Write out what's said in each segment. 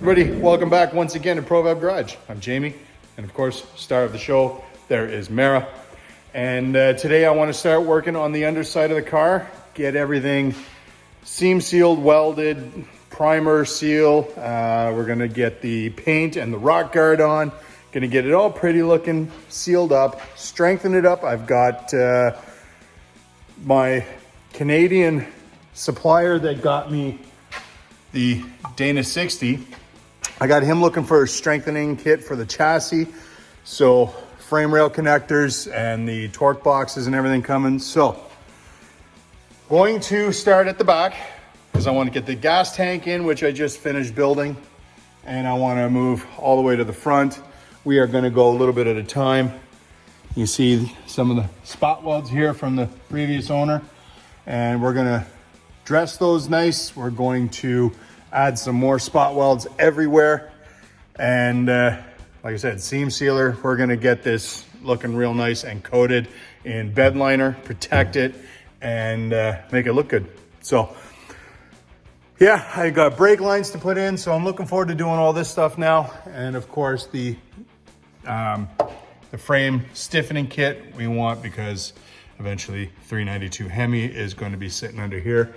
Everybody, welcome back once again to ProVab Garage. I'm Jamie, and of course, star of the show, there is Mara. And today I want to start working on the underside of the car, get everything seam sealed, welded, primer seal. We're gonna get the paint and the rock guard on, gonna get it all pretty looking, sealed up, strengthen it up. I've got my Canadian supplier that got me the Dana 60. I got him looking for a strengthening kit for the chassis. So frame rail connectors and the torque boxes and everything coming. So going to start at the back because I want to get the gas tank in, which I just finished building. And I want to move all the way to the front. We are going to go a little bit at a time. You see some of the spot welds here from the previous owner. And we're going to dress those nice. We're going to add some more spot welds everywhere. And like I said, seam sealer. We're gonna get this looking real nice and coated in bed liner, protect it, and make it look good. So yeah, I got brake lines to put in, so I'm looking forward to doing all this stuff now. And of course the frame stiffening kit we want, because eventually 392 Hemi is going to be sitting under here.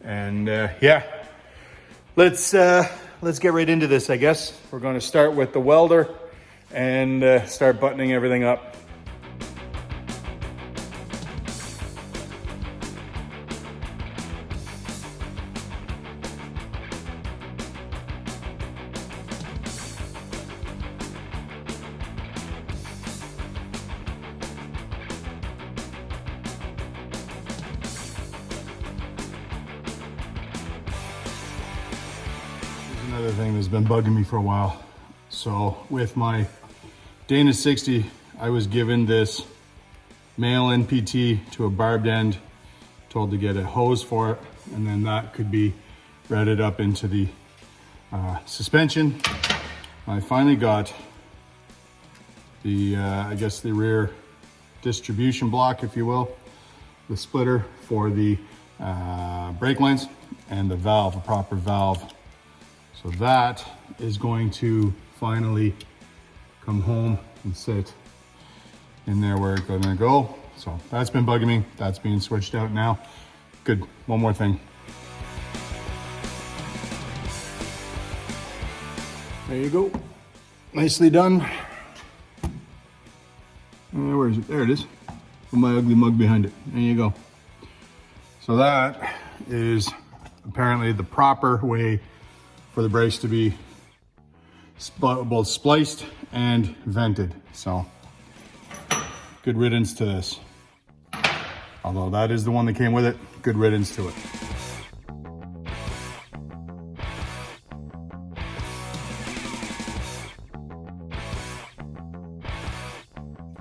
And yeah, let's get right into this, I guess. We're going to start with the welder and start buttoning everything up. Another thing that's been bugging me for a while. So with my Dana 60, I was given this male NPT to a barbed end, told to get a hose for it, and then that could be threaded up into the suspension. I finally got the, I guess the rear distribution block, if you will, the splitter for the brake lines and the valve, a proper valve. So that is going to finally come home and sit in there where it's gonna go. So that's been bugging me. That's being switched out now. Good, one more thing. There you go, nicely done. Where is it? There it is. With my ugly mug behind it. There you go. So that is apparently the proper way for the brakes to be both spliced and vented. So good riddance to this. Although that is the one that came with it, good riddance to it.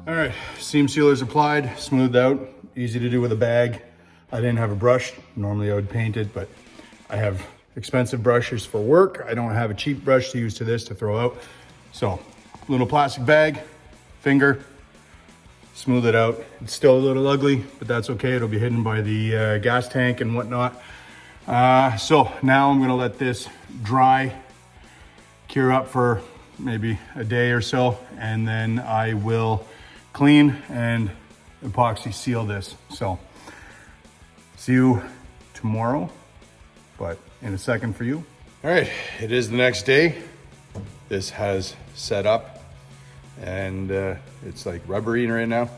All right, seam sealers applied, smoothed out, easy to do with a bag. I didn't have a brush. Normally I would paint it, but I have expensive brushes for work. I don't have a cheap brush to use to this to throw out. So little plastic bag, finger, smooth it out. It's still a little ugly, but that's okay. It'll be hidden by the gas tank and whatnot. So now I'm gonna let this dry, cure up for maybe a day or so, and then I will clean and epoxy seal this. So see you tomorrow, but in a second for you. All right, it is the next day. This has set up and it's like rubbery right now.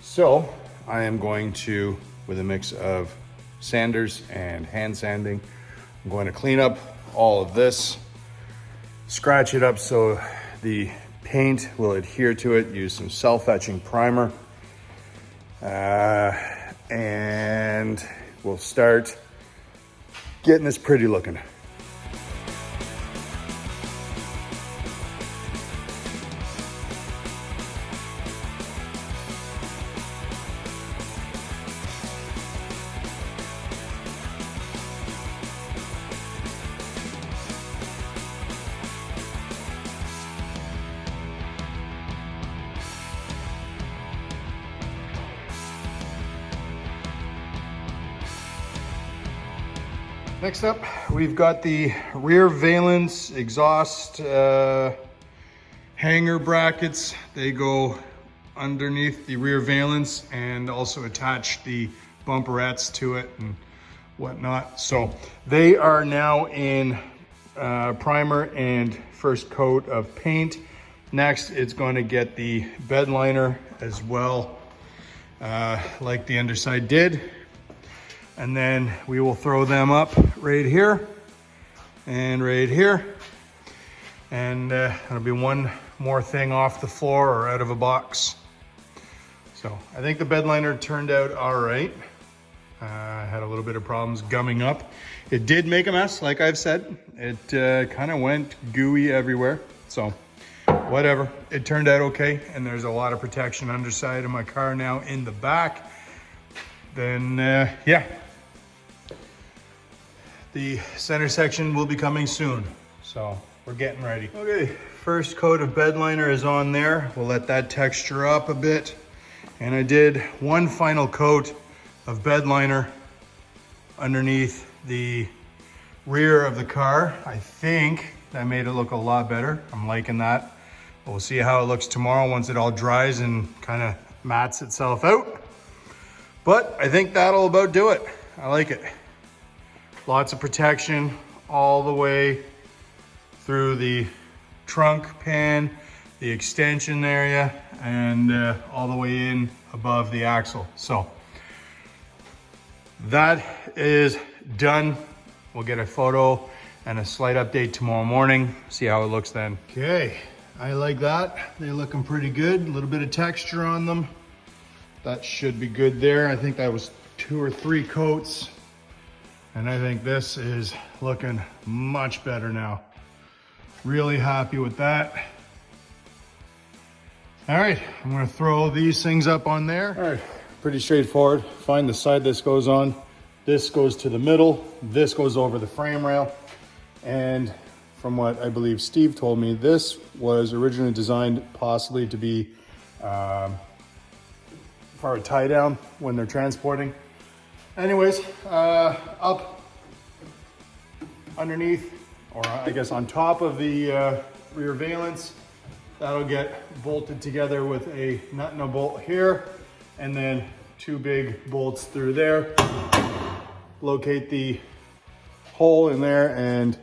So I am going to, with a mix of sanders and hand sanding, I'm going to clean up all of this, scratch it up so the paint will adhere to it, use some self-etching primer, and we'll start getting this pretty looking. Next up, we've got the rear valence exhaust hanger brackets. They go underneath the rear valence and also attach the bumperettes to it and whatnot. So they are now in primer and first coat of paint. Next, it's going to get the bed liner as well, like the underside did. And then we will throw them up right here and right here. And it'll be one more thing off the floor or out of a box. So I think the bed liner turned out all right. I had a little bit of problems gumming up. It did make a mess, like I've said. It kind of went gooey everywhere. So whatever, it turned out okay. And there's a lot of protection underside of my car now in the back. Then yeah. The center section will be coming soon, so we're getting ready. Okay, first coat of bed liner is on there. We'll let that texture up a bit. And I did one final coat of bed liner underneath the rear of the car. I think that made it look a lot better. I'm liking that. But we'll see how it looks tomorrow once it all dries and kind of mats itself out. But I think that'll about do it. I like it. Lots of protection all the way through the trunk pan, the extension area, and all the way in above the axle. So that is done. We'll get a photo and a slight update tomorrow morning. See how it looks then. Okay, I like that. They're looking pretty good. A little bit of texture on them. That should be good there. I think that was 2 or 3 coats. And I think this is looking much better now. Really happy with that. All right, I'm gonna throw these things up on there. All right, pretty straightforward. Find the side this goes on. This goes to the middle. This goes over the frame rail. And from what I believe Steve told me, this was originally designed possibly to be for a tie down when they're transporting. Anyways, up underneath, or I guess on top of the rear valence, that'll get bolted together with a nut and a bolt here, and then 2 big bolts through there. Locate the hole in there and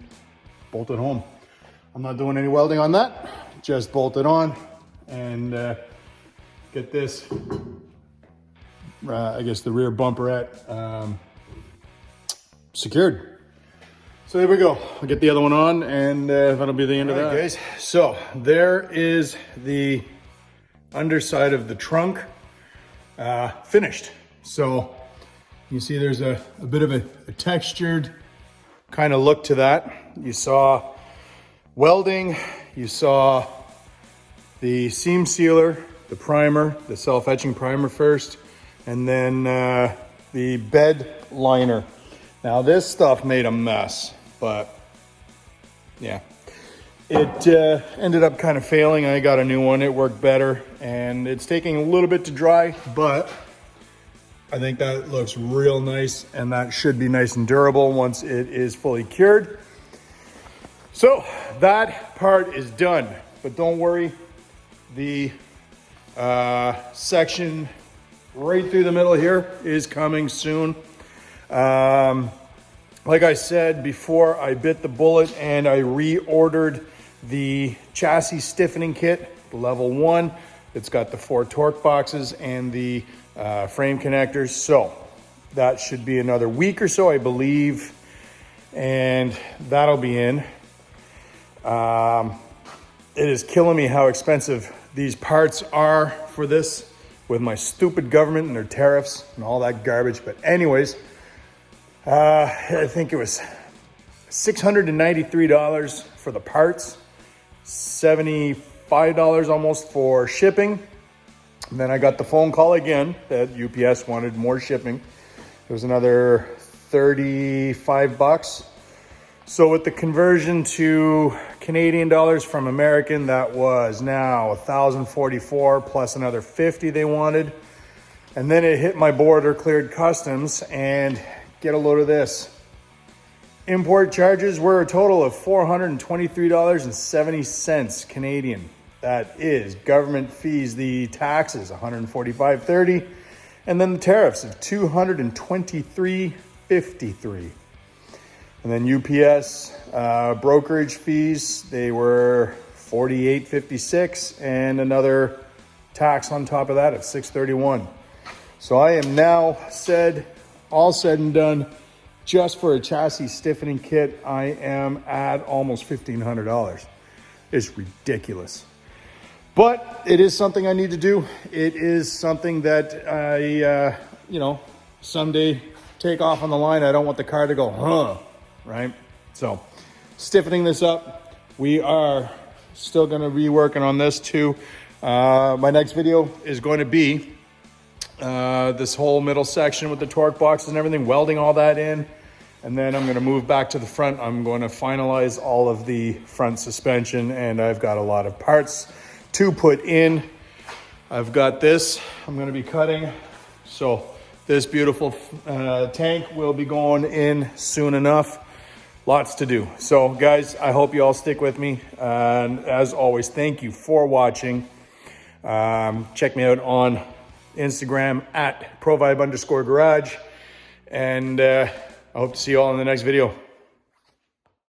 bolt it home. I'm not doing any welding on that, just bolt it on and get this I guess the rear bumperette secured. So there we go. I'll get the other one on and that'll be the end of that. Guys, so there is the underside of the trunk finished. So you see there's a bit of a textured kind of look to that. You saw welding, you saw the seam sealer, the primer, the self-etching primer first, and then the bed liner. Now this stuff made a mess, but yeah, it ended up kind of failing. I got a new one, it worked better, and it's taking a little bit to dry, but I think that looks real nice, and that should be nice and durable once it is fully cured. So that part is done, but don't worry, the section right through the middle here is coming soon. Like I said before, I bit the bullet and I reordered the chassis stiffening kit, level 1. It's got the 4 torque boxes and the frame connectors. So that should be another week or so, I believe, and that'll be in. It is killing me how expensive these parts are for this with my stupid government and their tariffs and all that garbage. But anyways, I think it was $693 for the parts, $75 almost for shipping. And then I got the phone call again that UPS wanted more shipping. It was another $35. So with the conversion to Canadian dollars from American, that was now 1,044 plus another 50 they wanted. And then it hit my border, cleared customs, and get a load of this. Import charges were a total of $423.70 Canadian. That is government fees, the taxes, $145.30, and then the tariffs of $223.53. And then UPS brokerage fees, they were $48.56, and another tax on top of that of $6.31. So I am now all said and done, just for a chassis stiffening kit, I am at almost $1,500. It's ridiculous. But it is something I need to do. It is something that I, someday take off on the line. I don't want the car to go, right? So stiffening this up. We are still going to be working on this too. My next video is going to be this whole middle section with the torque boxes and everything, welding all that in. And then I'm going to move back to the front. I'm going to finalize all of the front suspension, and I've got a lot of parts to put in. I've got this I'm going to be cutting. So this beautiful tank will be going in soon enough. Lots to do. So guys, I hope you all stick with me. And as always, thank you for watching. Check me out on Instagram at provibe_garage. And I hope to see you all in the next video.